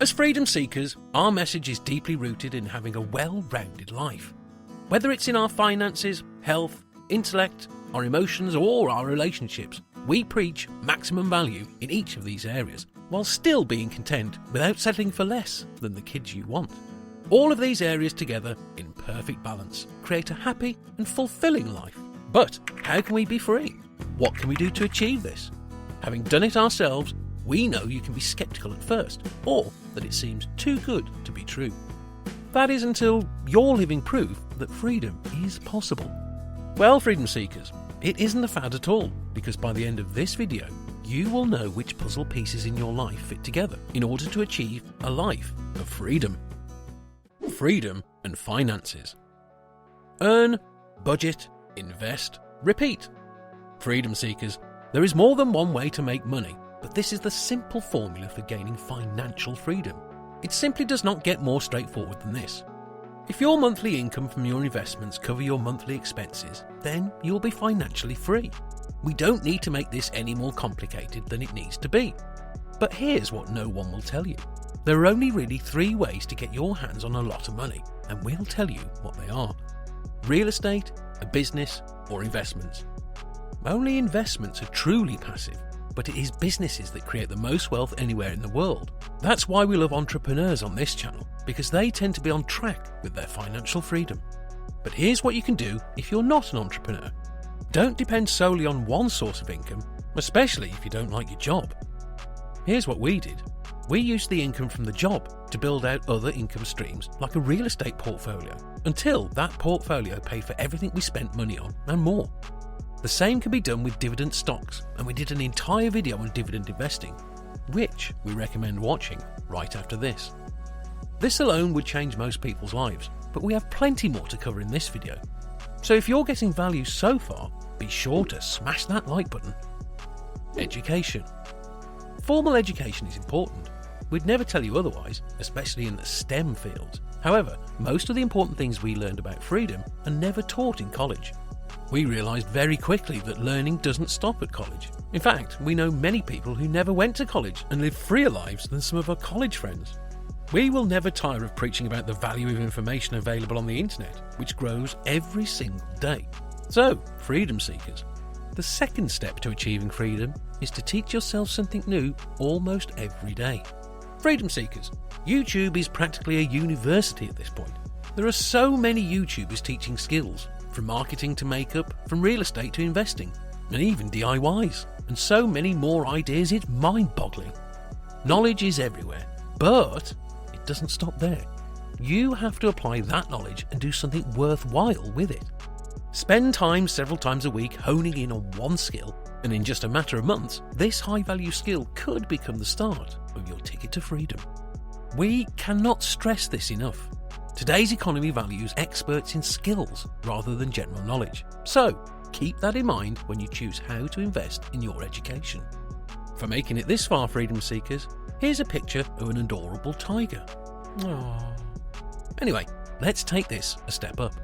As freedom seekers, our message is deeply rooted in having a well-rounded life. Whether it's in our finances, health, intellect, our emotions, or our relationships, we preach maximum value in each of these areas, while still being content without settling for less than the kids you want. All of these areas together, in perfect balance, create a happy and fulfilling life. But how can we be free? What can we do to achieve this? Having done it ourselves, we know you can be sceptical at first, or that it seems too good to be true. That is until you're living proof that freedom is possible. Well, freedom seekers, it isn't a fad at all, because by the end of this video, you will know which puzzle pieces in your life fit together in order to achieve a life of freedom. Freedom and finances. Earn, budget, invest, repeat. Freedom seekers, there is more than one way to make money, but this is the simple formula for gaining financial freedom. It simply does not get more straightforward than this. If your monthly income from your investments cover your monthly expenses, then you'll be financially free. We don't need to make this any more complicated than it needs to be. But here's what no one will tell you. There are only really 3 ways to get your hands on a lot of money, and we'll tell you what they are. Real estate, a business, or investments. Only investments are truly passive, but it is businesses that create the most wealth anywhere in the world. That's why we love entrepreneurs on this channel, because they tend to be on track with their financial freedom. But here's what you can do if you're not an entrepreneur. Don't depend solely on one source of income, especially if you don't like your job. Here's what we did. We used the income from the job to build out other income streams like a real estate portfolio, until that portfolio paid for everything we spent money on and more. The same can be done with dividend stocks, and we did an entire video on dividend investing, which we recommend watching right after this. This alone would change most people's lives, but we have plenty more to cover in this video. So if you're getting value so far, be sure to smash that like button. Education. Formal education is important. We'd never tell you otherwise, especially in the STEM fields. However, most of the important things we learned about freedom are never taught in college. We realised very quickly that learning doesn't stop at college. In fact, we know many people who never went to college and live freer lives than some of our college friends. We will never tire of preaching about the value of information available on the internet, which grows every single day. So, freedom seekers, the second step to achieving freedom is to teach yourself something new almost every day. Freedom seekers, YouTube is practically a university at this point. There are so many YouTubers teaching skills, from marketing to makeup, from real estate to investing, and even DIYs, and so many more ideas it's mind-boggling. Knowledge is everywhere, but it doesn't stop there. You have to apply that knowledge and do something worthwhile with it. Spend time several times a week honing in on one skill, and in just a matter of months, this high-value skill could become the start of your ticket to freedom. We cannot stress this enough. Today's economy values experts in skills rather than general knowledge. So, keep that in mind when you choose how to invest in your education. For making it this far, freedom seekers, here's a picture of an adorable tiger. Aww. Anyway, let's take this a step up.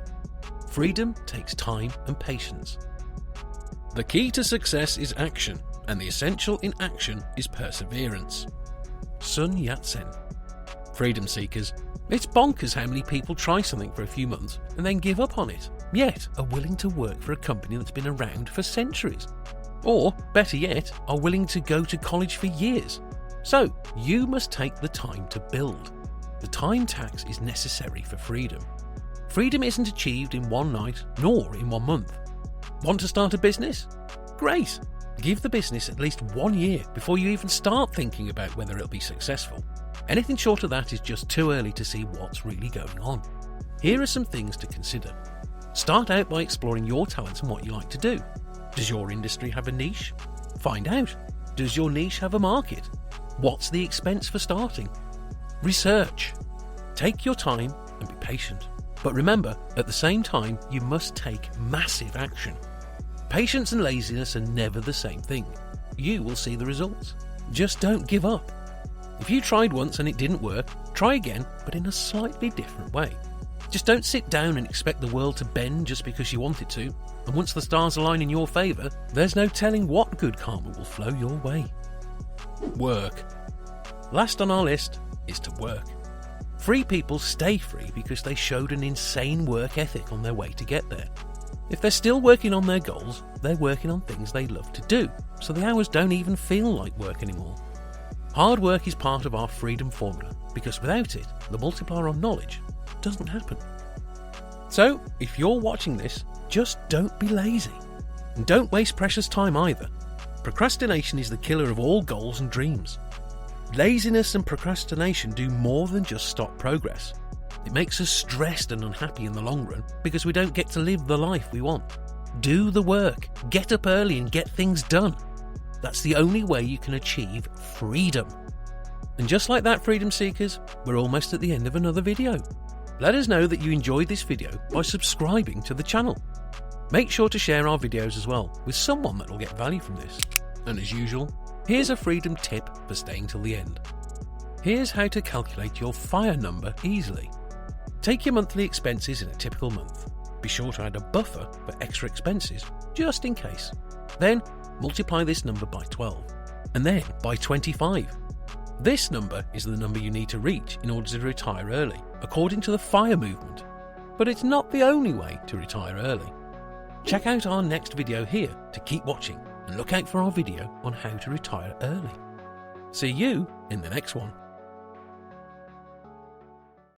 Freedom takes time and patience. The key to success is action, and the essential in action is perseverance. Sun Yat-sen. Freedom seekers, it's bonkers how many people try something for a few months and then give up on it, yet are willing to work for a company that's been around for centuries. Or, better yet, are willing to go to college for years. So, you must take the time to build. The time tax is necessary for freedom. Freedom isn't achieved in one night, nor in 1 month. Want to start a business? Great! Give the business at least 1 year before you even start thinking about whether it'll be successful. Anything short of that is just too early to see what's really going on. Here are some things to consider. Start out by exploring your talents and what you like to do. Does your industry have a niche? Find out. Does your niche have a market? What's the expense for starting? Research. Take your time and be patient. But remember, at the same time, you must take massive action. Patience and laziness are never the same thing. You will see the results. Just don't give up. If you tried once and it didn't work, try again, but in a slightly different way. Just don't sit down and expect the world to bend just because you want it to. And once the stars align in your favour, there's no telling what good karma will flow your way. Work. Last on our list is to work. Free people stay free because they showed an insane work ethic on their way to get there. If they're still working on their goals, they're working on things they love to do, so the hours don't even feel like work anymore. Hard work is part of our freedom formula because without it, the multiplier on knowledge doesn't happen. So, if you're watching this, just don't be lazy. And don't waste precious time either. Procrastination is the killer of all goals and dreams. Laziness and procrastination do more than just stop progress. It makes us stressed and unhappy in the long run because we don't get to live the life we want. Do the work, get up early and get things done. That's the only way you can achieve freedom. And just like that, freedom seekers, we're almost at the end of another video. Let us know that you enjoyed this video by subscribing to the channel. Make sure to share our videos as well with someone that will get value from this. And as usual, here's a freedom tip for staying till the end. Here's how to calculate your FIRE number easily. Take your monthly expenses in a typical month. Be sure to add a buffer for extra expenses, just in case. Then multiply this number by 12, and then by 25. This number is the number you need to reach in order to retire early, according to the FIRE movement. But it's not the only way to retire early. Check out our next video here to keep watching, and look out for our video on how to retire early. See you in the next one.